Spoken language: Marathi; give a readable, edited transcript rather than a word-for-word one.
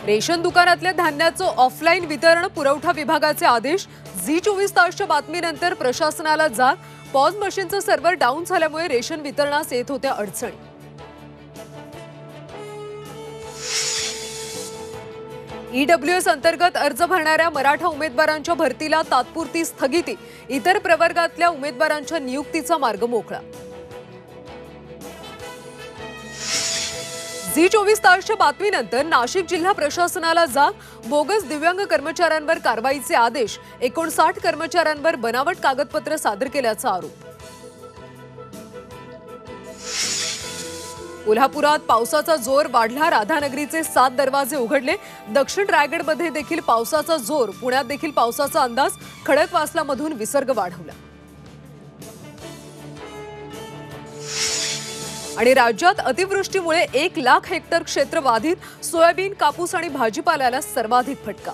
रेशन दुकानातल्या धान्याचं ऑफलाईन वितरण पुरवठा विभागाचे आदेश। झी 24 तासच्या बातमीनंतर प्रशासनाला जाग। पॉज मशीनचं सर्व्हर डाऊन झाल्यामुळे रेशन वितरणास येत होत्या अडचणी। ईडब्ल्यूएस अंतर्गत अर्ज भरणाऱ्या मराठा उमेदवारांच्या भरतीला तात्पुरती स्थगिती। इतर प्रवर्गातल्या उमेदवारांच्या नियुक्तीचा मार्ग मोकळा। झी 24 तासच्या बातमीनंतर नाशिक जिल्हा प्रशासनाला जाग। बोगस दिव्यांग कर्मचाऱ्यांवर कारवाईचे आदेश। 59 कर्मचाऱ्यांवर बनावट कागदपत्र सादर केल्याचा आरोप। कोल्हापुरात पावसाचा जोर वाढला। राधानगरीचे 7 दरवाजे उघडले। दक्षिण रायगडमध्ये देखील पावसाचा जोर। पुण्यात देखील पावसाचा अंदाज। खडकवासलामधून विसर्ग वाढवला। आणि राज्यात अतिवृष्टीमुळे 1 लाख हेक्टर क्षेत्र बाधित। सोयाबीन, कापूस आणि भाजीपाल्याला सर्वाधिक फटका।